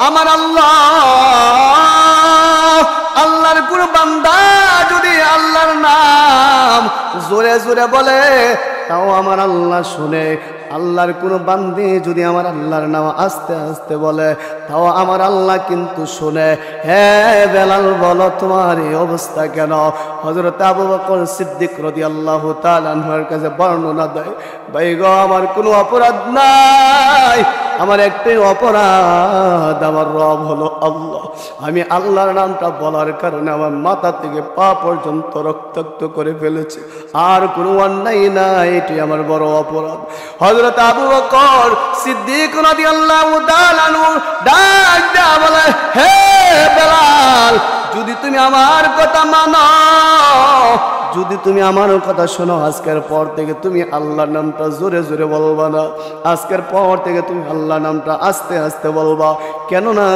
আমার আল্লাহ, আল্লাহর কোন বান্দা যদি আল্লাহর নাম জোরে জোরে বলে তাও আমার আল্লাহ শুনে, আল্লাহর কোন বান্দে যদি আমার আল্লাহর নাম আস্তে আস্তে বলে তাও আমার আল্লাহ কিন্তু শুনে। হে বেলাল, বলো তোমার এই অবস্থা কেন? হযরত আবু বকর সিদ্দিক রাদিয়াল্লাহু তাআলা আনহুর কাছে বর্ণনা দেয়, ভাই গো, আমার কোনো অপরাধ নাই, আমার একটাই অপরাধ, আমার রব হলো আল্লাহ। আমি আল্লাহর নামটা বলার কারণে আমার মাথা থেকে পা পর্যন্ত রক্তাক্ত করে ফেলেছি, আর কোনো অন্যায় নাই, এটি আমার বড় অপরাধ। হযরত আবু বকর সিদ্দিক রাদিয়াল্লাহু তাআলা আনহু ডাক দেয়া বলে, হে বেলাল, যদি তুমি আমার কথা মানো, যদি তুমি আমার কথা শোনো, আজকের পর থেকে তুমি আল্লাহর নামটা জোরে জোরে বলবা না, আজকের পর থেকে তুমি আল্লাহর নামটা আস্তে আস্তে বলবা। কেননা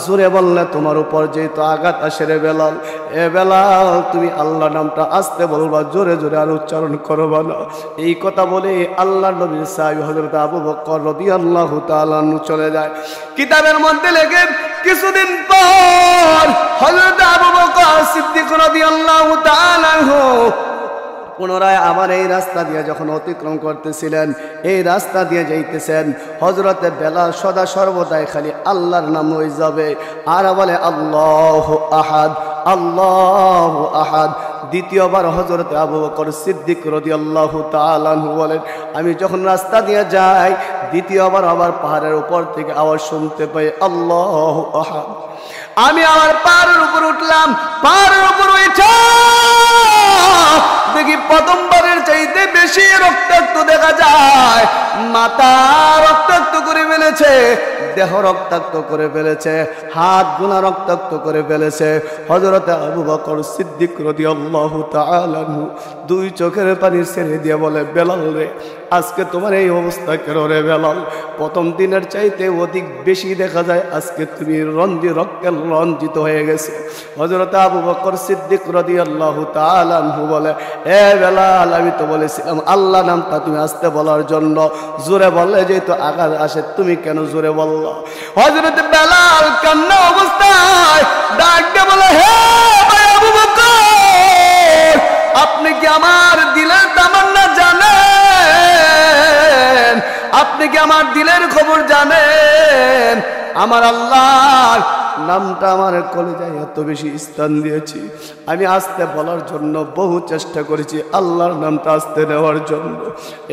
জোরে বললে তোমার উপর যেহেতু আঘাত আসে রে বেলাল, এ বেলাল তুমি আল্লাহর নামটা আস্তে বলবা, জোরে জোরে আর উচ্চারণ করবা না। এই কথা বলে আল্লাহর নবীর সাহাবী হযরত আবু বকর রাদিয়াল্লাহু তাআলা আনহু চলে যায়। কিতাবের মধ্যে লেখে কিছুদিন পর হযরত আবু বকর সিদ্দিক রাদিয়াল্লাহু তাআলা আনহু পুনরায় আবার এই রাস্তা দিয়ে যখন অতিক্রম করতেছিলেন, এই রাস্তা দিয়ে যাইতেছেন, হযরতে বেলাল সদা সর্বদাই খালি আল্লাহর নাম হয়ে যাবে আর বলে আল্লাহু আহাদ, আল্লাহু আহাদ। দ্বিতীয়বার হযরত আবু বকর সিদ্দিক রাদিয়াল্লাহু তাআলা আনহু বলেন, আমি যখন রাস্তা দিয়ে যাই, দ্বিতীয়বার আবার পাহাড়ের উপর থেকে আওয়াজ শুনতে পাই আল্লাহু আহাদ। আমি আবার পাহাড়ের উপর উঠলাম, পাহাড়ের উপর উঠে দেখি প্রথমবারের চাইতে বেশি রক্তাক্ত দেখা যায়, মাথা রক্তাক্ত করে ফেলেছে, দেহ রক্তাক্ত করে ফেলেছে, হাত গুনা রক্তাক্ত করে ফেলেছে। হযরত আবু বকর সিদ্দিক রাদিয়াল্লাহু তাআলা আনহু দুই চোখের পানি ছেড়ে দিয়ে বলে, বেলাল রে, আজকে তোমার এই অবস্থা কেন রে বেলাল? প্রথম দিনের চাইতে অধিক বেশি দেখা যায় আজকে তুমি রক্তে রঞ্জিত হয়ে গেছে। হযরত আবু বকর সিদ্দিক রাদিয়াল্লাহু তাআলা আনহু বলে, এ বেলাল, আমি তো বলেছিলাম আল্লাহ নামটা তুমি আস্তে বলার জন্য, জোরে বললে যেহেতু আঘাত আসে, তুমি কেন জোরে বললা? হযরত বেলাল কান্না অবস্থায় ডাক দিয়ে বলে, হে ভাই আবু বকর, আপনি কি আমার দিলের তামান্না জানেন? আপনি কি আমার দিলের খবর জানেন? আমার আল্লাহর নামটা আমার কলিজায় এত বেশি স্থান দিয়েছি, আমি আস্তে বলার জন্য বহু চেষ্টা করেছি, আল্লাহর নামটা আস্তে নেওয়ার জন্য।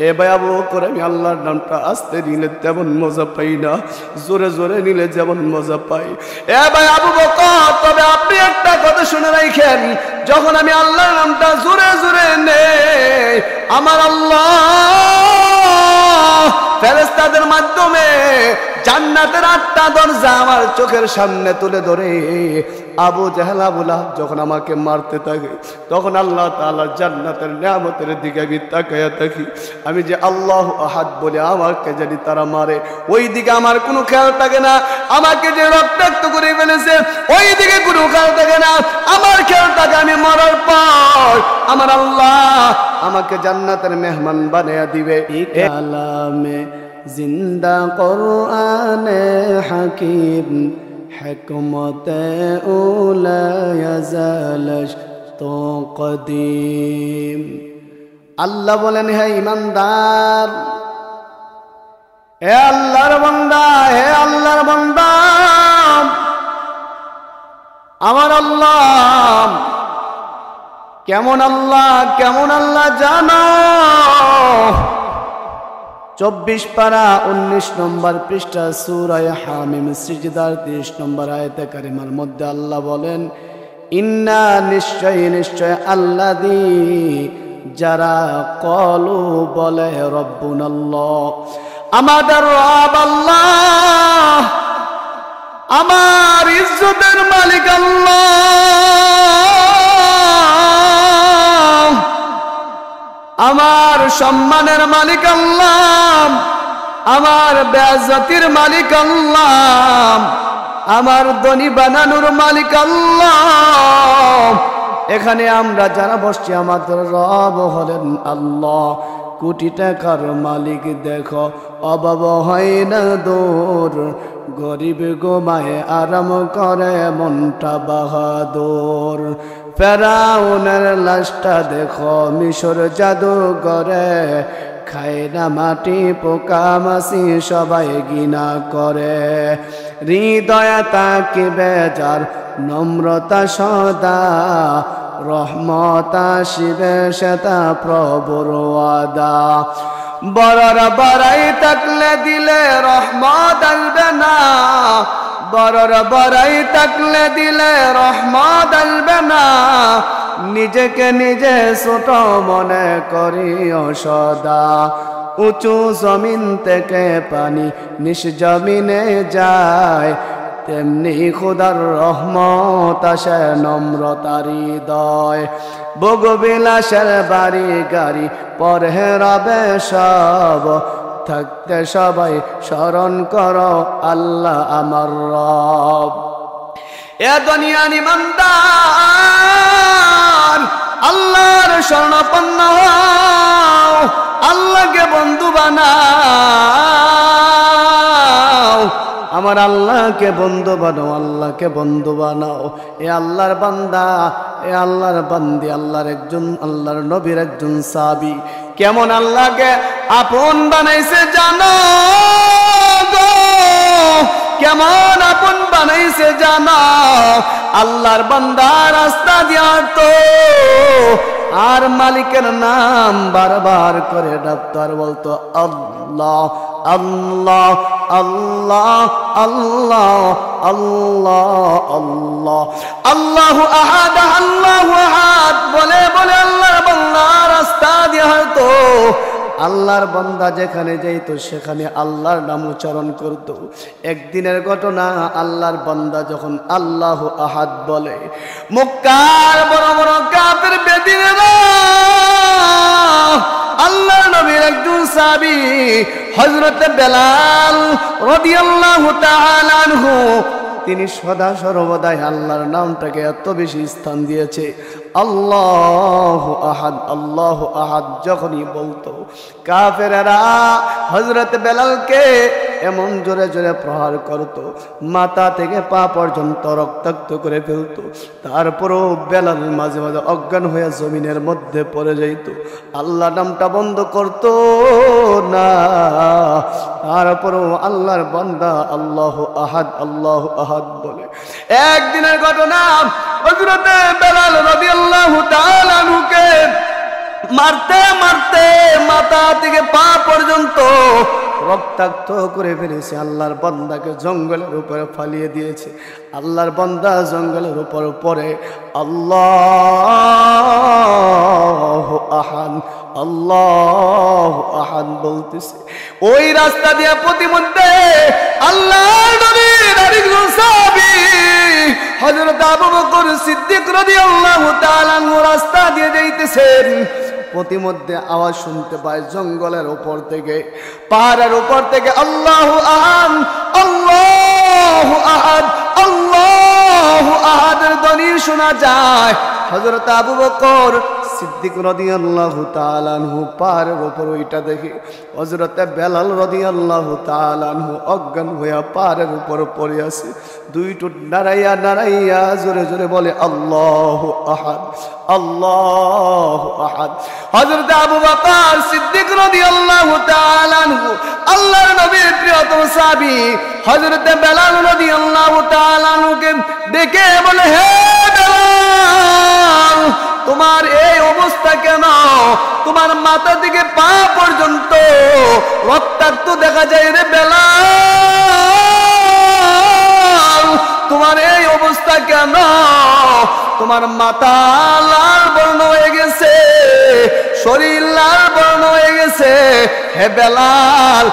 এ ভাই আবু বকর, আমি আল্লাহর নামটা আস্তে নিলে তেমন মজা পাই না, জোরে জোরে নিলে যেমন মজা পাই। এ ভাই আবু বকর, তবে আপনি একটা কথা শুনে রাখেন, যখন আমি আল্লাহর নামটা জোরে জোরে নেই, আমার আল্লাহ ফেরেশতাদের মাধ্যমে জান্নাতের 8টা দরজা আমার চোখের সামনে তুলে ধরে আবু জাহেল আবু লাহাব যখন আমাকে মারতে থাকে, তখন আল্লাহ তাআলা জান্নাতের নিয়ামতের দিকে আমি তাকায়া থাকি। আমি যে আল্লাহু আহাদ বলে আমাকে যদি তারা মারে, ওই দিকে আমার কোনো খেয়াল থাকে না। আমাকে যে রক্তাক্ত করে ফেলেছে, ওই দিকে কোনো খেয়াল থাকে না। আমার খেয়াল থাকে আমি মরার পর আমার আল্লাহ আমাকে জান্নাতের মেহমান বানিয়ে দিবে। এই কালামে জিন্দা কোরআনে হাকিম, হিকমতে উলা ইয়াজালশ তো কদিম। আল্লাহ বলেন, হে ইমানদার, হে আল্লাহর বান্দা, হে আল্লাহর বান্দা, আমার আল্লাহ কেমন আল্লাহ, কেমন আল্লাহ জানো? 24 পারা 19 নম্বর পৃষ্ঠা সূরা হামিম সিজদার 30 নম্বর আয়াতে কারিমার মধ্যে আল্লাহ বলেন, ইন্না নিশ্চয় আল্লাযী যারা কলু বলে রব্বুনাল্লাহ, আমাদের রব আল্লাহ, আমার ইজ্জতের মালিক আল্লাহ, আমার সম্মানের মালিক আল্লাহ, আমার বেয়াজ্জতির মালিক আল্লাহ, আমার ধনী বানানোর মালিক আল্লাহ। এখানে আমরা যারা বসছি আমাদের রব হলেন আল্লাহ। কোটি টাকার মালিক দেখো অভাব হয় না দূর, গরিব গোমায় আরাম করে মনটা বাহাদুর। ফেরাউনের লাশটা দেখো মিশর জাদুঘরে, খায় না মাটি পোকা মাছি সবাই ঘৃণা করে। হৃদয়ে তাকিবে যার নম্রতা সদা, রহমত আসিবে সেটা প্রভুর ওয়াদা। বড়রা বড়াই থাকলে দিলে রহমত আসবে না, বড়রা বড়াই থাকলে দিলে রহমত আসবে না। নিজেকে নিজে ছোট মনে করিও সদা, উঁচু জমিন থেকে পানি নিচ জমিনে যায়, তেমনি খোদার রহমত আসে নম্রতার হৃদয়। ভোগবিলাসের বাড়ি গাড়ি পরে রবে সব, থাকতে সবাই স্মরণ করো আল্লাহ আমার রব। এ দুনিয়ার ইমানদার আল্লাহর শরণাপন্ন হও, আল্লাহকে বন্ধু বানাও, আমার আল্লাহকে বন্ধু বানাও, আল্লাহকে বন্ধু বানাও। এ আল্লাহর বান্দা, এ আল্লাহর বান্দি, আল্লাহর একজন, আল্লাহর নবীর একজন সাহাবী কেমন আল্লাহকে আপন বানাইছে জানো গো, কেমন আপন বানাইছে জানো। আল্লাহর বান্দা রাস্তা দিয়া তো আর মালিকের নাম বারবার করে ডাক্তার বলতো আল্লাহ আল্লাহ আল্লাহ আল্লাহ আল্লাহ আল্লাহ আল্লাহু আহাদ আল্লাহু আহাদ বলে বলে আল্লাহর বান্দা রাস্তা দিয়ে হয়তো আল্লাহর বান্দা যেখানে যাইত সেখানে আল্লাহর নাম উচ্চারণ করত। একদিনের ঘটনা, আল্লাহর বান্দা যখন আল্লাহু আহাদ বলে, মক্কার বড় বড় কাফের বেদিনেরা আল্লাহর নবীর একজন সাহাবী হযরত বেলাল রাদিয়াল্লাহু তাআলা আনহু, তিনি সদা সর্বদাই আল্লাহর নামটাকে এত বেশি স্থান দিয়েছে। আল্লাহু আহাদ আল্লাহু আহাদ যখনই বলতো কাফেরেরা হযরত বেলালকে এমন জোরে জোরে প্রহার করত, মাথা থেকে পা পর্যন্ত রক্তাক্ত করে ফেলত। তারপরও বেলাল মাঝে মাঝে অজ্ঞান হয়ে জমিনের মধ্যে পড়ে যাইত, আল্লাহ নামটা বন্ধ করত না। তারপরও আল্লাহর বান্দা আল্লাহু আহাদ আল্লাহু আহাদ বলে। একদিনের ঘটনা, হযরত বেলাল রাদিয়াল্লাহু তাআলা আনহুকে মারতে মারতে মাথা থেকে পা পর্যন্ত রক্তাক্ত করে ফেলেছে। আল্লাহর বান্দাকে জঙ্গলের উপরে ফালিয়ে দিয়েছে। আল্লাহর বান্দা জঙ্গলের উপর পড়ে আল্লাহু আহাদ আল্লাহু আহাদ বলতেছে। ওই রাস্তা দিয়ে প্রতিমধ্যে আল্লাহর নবীর আরেকজন সাহাবী হযরত আবু বকর সিদ্দিক রাদিয়াল্লাহু তাআলা আনহু রাস্তা দিয়ে যাইতেছেন। প্রতিমধ্যে আওয়াজ শুনতে পায় জঙ্গলের উপর থেকে, পাহাড়ের উপর থেকে আল্লাহু আহাদ আল্লাহু আহাদ আল্লাহু আহাদের ধ্বনি শোনা যায়। হযরত আবু বকর সিদ্দিক রাদিয়াল্লাহু তাআলা আনহু পাহাড়ের উপর ওইটা দেখে হযরত বেলাল রাদিয়াল্লাহু তাআলা আনহু অজ্ঞান হয়ে পাহাড়ের উপর পড়ে আছে। দুই টুট নাড়াইয়া নাড়াইয়া জোরে জোরে বলে আল্লাহু আহাদ আল্লাহু আহাদ। হযরত আবু বকর সিদ্দিক রাদিয়াল্লাহু তাআলা আনহু আল্লাহর নবীর প্রিয়তম সাহাবী হযরত বেলাল রাদিয়াল্লাহু তাআলা আনহুকে ডেকে বলে, হে বেলাল, তোমার এই অবস্থা কেন? তোমার মাথা থেকে পা পর্যন্ত রক্তাক্ত দেখা যায় রে বেলাল, তোমার এই অবস্থা কেন? তোমার মাথা লাল বর্ণ হয়ে গেছে, শরীর লাল বর্ণ হয়ে গেছে। হে বেলাল,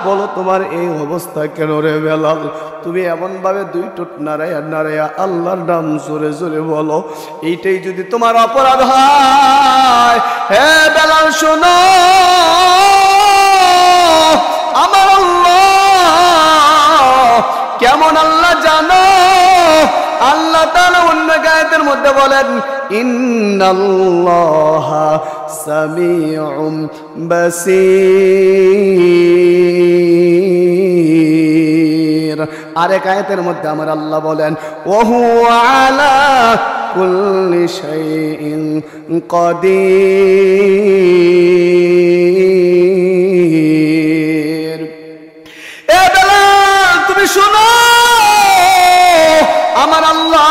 বলো তোমার এই অবস্থা কেন রে বেলাল? তুমি এমন ভাবে দুই টুট নাড়াইয়া নাড়াইয়া আল্লাহর নাম জোরে জোরে বলো, এইটাই যদি তোমার অপরাধ হয়, হে বেলাল শোনো, আমার আল্লাহ কেমন আল্লাহ জানো? আল্লাহ তাআলা অন্য আয়াতের মধ্যে বলেন, ইন্নাল্লাহা সামিউম বাসীর। আরেক আয়াতের মধ্যে আমার আল্লাহ বলেন ওহু আলা কুল্লি শাইইন কাদির। এ বেলাল তুমি শোনো, আমার আল্লাহ,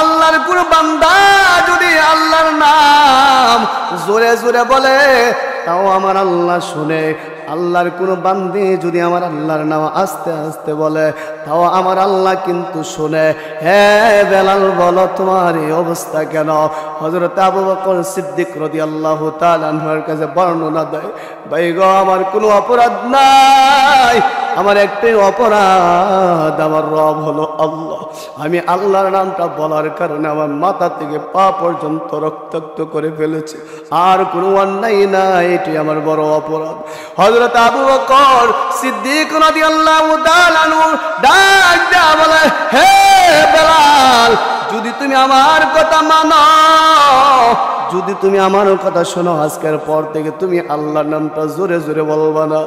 আল্লাহর কোন বান্দা যদি আল্লাহর নাম জোরে জোরে বলে তাও আমার আল্লাহ শুনে, আল্লাহর কোন বান্দে যদি আমার আল্লাহর নাম আস্তে আস্তে বলে তাও আমার আল্লাহ কিন্তু শুনে। হ্যাঁ বেলাল বলো তোমার এই অবস্থা কেন? হযরত আবু বকর সিদ্দিক রাদিয়াল্লাহু তাআলা আনহুর কাছে বর্ণনা দেয়, ভাই গো আমার কোনো অপরাধ নাই, আমার একটাই অপরাধ, আমার রব হলো আল্লাহ। আমি আল্লাহর নামটা বলার কারণে আমার মাথা থেকে পা পর্যন্ত রক্তাক্ত করে ফেলেছে, আর কোনো অন্যায় নাই, এটি আমার বড় অপরাধ। হযরত আবু বকর সিদ্দিক রাদিয়াল্লাহু তাআলা আনহু ডাক দেয়া বলে, হে বেলাল যদি তুমি আমার কথা মানো, যদি তুমি আমার কথা শোনো, আজকের পর থেকে তুমি আল্লাহর নামটা জোরে জোরে বলবা না,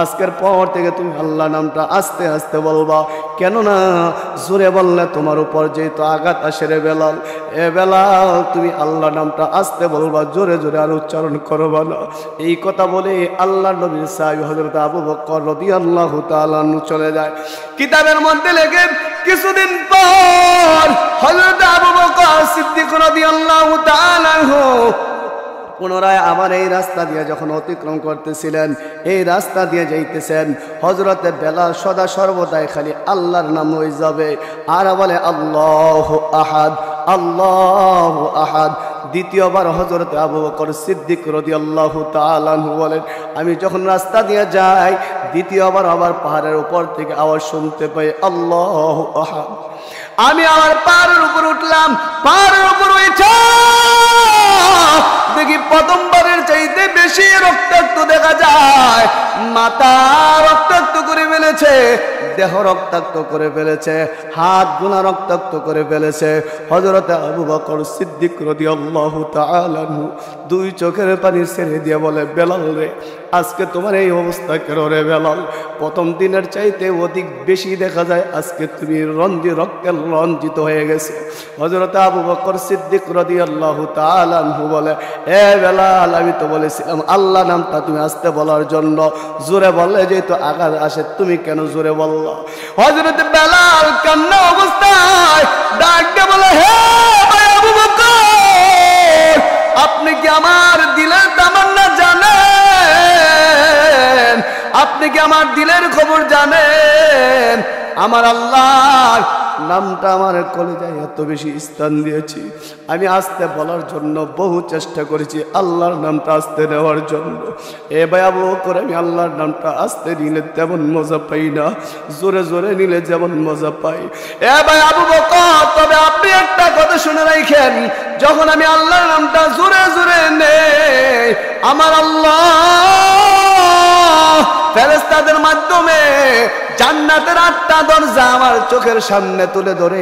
আজকের পর থেকে তুমি আল্লাহর নামটা আস্তে আস্তে বলবা। কেননা জোরে বললে তোমার উপর যেহেতু আঘাত আসে রে বেলাল, এ বেলাল তুমি আল্লাহর নামটা আস্তে বলবা, জোরে জোরে আর উচ্চারণ করবা না। এই কথা বলে আল্লাহর নবীর সাহাবী হযরত আবু বকর রাদিয়াল্লাহু তাআলা আনহু চলে যায়। কিতাবের মধ্যে লেখে কিছুদিন পর হযরত আবু বকর সিদ্দিক রাদিয়াল্লাহু তাআলা আনহু পুনরায় আবার এই রাস্তা দিয়ে যখন অতিক্রম করতেছিলেন, এই রাস্তা দিয়ে যাইতেছেন, হযরতে বেলাল সদা সর্বদাই খালি আল্লাহর নাম হয়ে যাবে আর বলে আল্লাহু আহাদ, আল্লাহু আহাদ। দ্বিতীয়বার হযরতে আবু বকর সিদ্দিক রাদিয়াল্লাহু তাআলা আনহু বলেন, আমি যখন রাস্তা দিয়ে যাই দ্বিতীয়বার আবার পাহাড়ের উপর থেকে আওয়াজ শুনতে পাই আল্লাহু আহাদ। আমি আবার পাহাড়ের উপর উঠলাম, পাহাড়ের উপর উঠে দেখি প্রথমবারের চাইতে বেশি রক্তাক্ত দেখা যায়, মাথা রক্তাক্ত করে ফেলেছে, দেহ রক্তাক্ত করে ফেলেছে, হাত গুনা রক্তাক্ত করে ফেলেছে। হযরত আবু বকর সিদ্দিক রাদিয়াল্লাহু তাআলা আনহু দুই চোখের পানি ছেড়ে দিয়ে বলে, বেলাল রে আজকে তোমার এই অবস্থা কেন রে বেলাল? প্রথম দিনের চাইতে অধিক বেশি দেখা যায় আজকে তুমি রক্তে রঞ্জিত হয়ে গেছে। হযরত আবু বকর সিদ্দিক রাদিয়াল্লাহু তাআলা আনহু বলে, এ বেলাল আমি তো বলেছিলাম আল্লাহ নামটা তুমি আস্তে বলার জন্য, জোরে বললে যেহেতু আঘাত আসে তুমি কেন জোরে বললা? হযরত বেলাল কান্না অবস্থায় ডাক দিয়ে বলে, হে ভাই আবু বকর আপনি কি আমার দিলের তামান্না জানেন? আপনি কি আমার দিলের খবর জানেন? আমার আল্লাহর নামটা আমার কলিজায় এত বেশি স্থান দিয়েছি, আমি আস্তে বলার জন্য বহু চেষ্টা করেছি আল্লাহর নামটা আস্তে নেওয়ার জন্য। এ ভাই আবু বকর আমি আল্লাহর নামটা আস্তে নিলে তেমন মজা পাই না, জোরে জোরে নিলে যেমন মজা পাই। এ ভাই আবু বকর তবে আপনি একটা কথা শুনে রাখেন, যখন আমি আল্লাহর নামটা জোরে জোরে নেই আমার আল্লাহ ফেরেশতাদের মাধ্যমে জান্নাতের 8টা দরজা আমার চোখের সামনে তুলে ধরে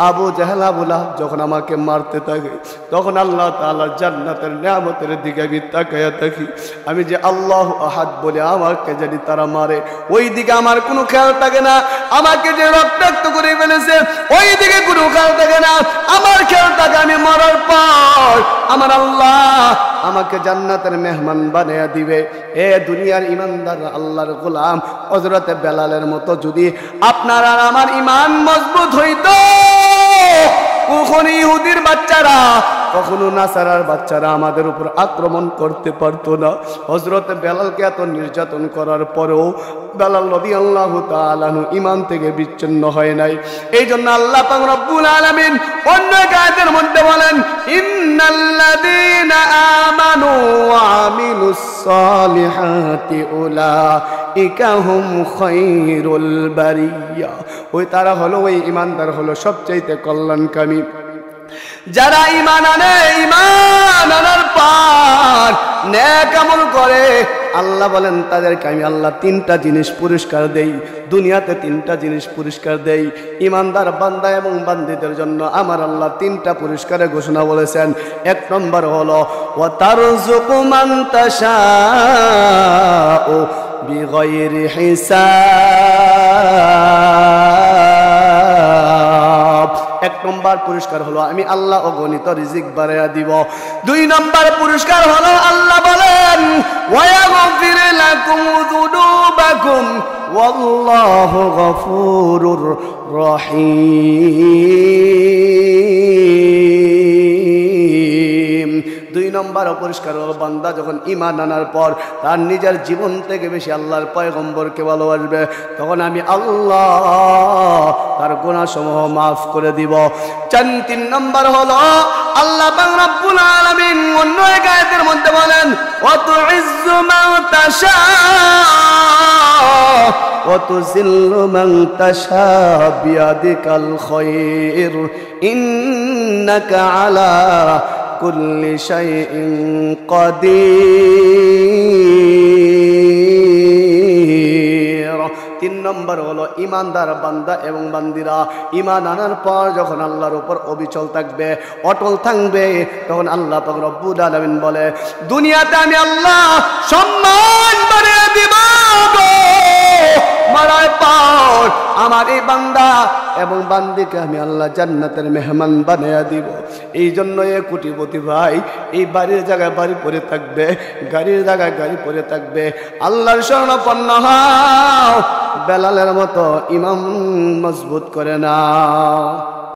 আবু জাহেল আবু লাহাব যখন আমাকে মারতে থাকে তখন আল্লাহ তাআলা জান্নাতের নিয়ামতের দিকে আমি তাকায়া থাকি, আমি যে আল্লাহু আহাদ বলে আমাকে যদি তারা মারে ওই দিকে আমার কোনো খেয়াল থাকে না, আমাকে যে রক্তাক্ত করে ফেলেছে ওই দিকে কোনো খেয়াল থাকে না, আমার খেয়াল থাকে আমি মরার পর আমার আল্লাহ আমাকে জান্নাতের মেহমান বানিয়ে দিবে। এ দুনিয়ার ইমানদার আল্লাহর গোলাম হযরত বেলালের মতো যদি আপনার আর আমার ইমান মজবুত হইতো, কখনো ইহুদির বাচ্চারা কখনো নাসারার বাচ্চারা আমাদের উপর আক্রমণ করতে পারতো না। হযরত বেলালকে এত নির্যাতন করার পরেও বেলাল রাদিয়াল্লাহু তাআলা আনহু ঈমান থেকে বিচ্ছিন্ন হয় নাই। এই জন্য আল্লাহ পাক রব্বুল আলামিন অন্য আয়াতের মধ্যে বলেন, ইন্নাল্লাযীনা আমানু ওয়া আমিলুস সালিহাতি উলাইকা হুম খায়রুল বারিয়া। ওই তারা হলো, ওই ঈমানদার হলো সবচেয়ে কল্যাণকামী যারা ঈমান আনে, ঈমান আনার পর নেক আমল করে। আল্লাহ বলেন তাদেরকে আমি আল্লাহ 3টা জিনিস পুরস্কার দেই, দুনিয়াতে 3টা জিনিস পুরস্কার দেই। ঈমানদার বান্দা এবং বান্দীদের জন্য আমার আল্লাহ 3টা পুরস্কারের ঘোষণা বলেছেন। 1 নম্বর হলো ওয়া তারযুকু মান তাশাউ বিগাইরি হিসাব। এক নম্বর পুরস্কার হলো আমি আল্লাহ অগণিত রিজিক বাড়াইয়া দিব। দুই নম্বর পুরস্কার হলো আল্লাহ বলেন ওয়ায়াগফির লাকুম যুনুবাকুম ওয়াল্লাহু গফুরুর রহিম। দুই নম্বর পুরস্কার হলো বান্দা যখন ঈমান আনার পর তার নিজের জীবন থেকে বেশি আল্লাহর পয়গম্বরকে ভালোবাসবে, তখন আমি আল্লাহ তার গুনাহসমূহ মাফ করে দিব। তিন নম্বর হলো আল্লাহ পাক রব্বুল আলামিন অন্য এক আয়াতের মধ্যে বলেন ওয়া তুইজ্জু মান তাশা ওয়া তুযিল্লু মান তাশা বিয়াদিকাল খায়র ইন্নাকা আলা কুল্লি শাইইন কাদির। তিন নম্বর হলো ইমানদার বান্দা এবং বান্দিরা ইমান আনার পর যখন আল্লাহর উপর অবিচল থাকবে, অটল থাকবে, তখন আল্লাহ পাক রব্বুল আলামিন বলে দুনিয়াতে আমি আল্লাহ সম্মান বাড়িয়ে দিব, মারার পর আমার এই বান্দা এবং বান্দিকে আমি আল্লাহ জান্নাতের মেহমান বানিয়ে দিব। এই জন্য এ কোটিপতি ভাই এই বাড়ির জায়গায় বাড়ি পড়ে থাকবে, গাড়ির জায়গায় গাড়ি পড়ে থাকবে, আল্লাহর শরণাপন্ন হও, বেলালের মতো ইমাম মজবুত করে নাও।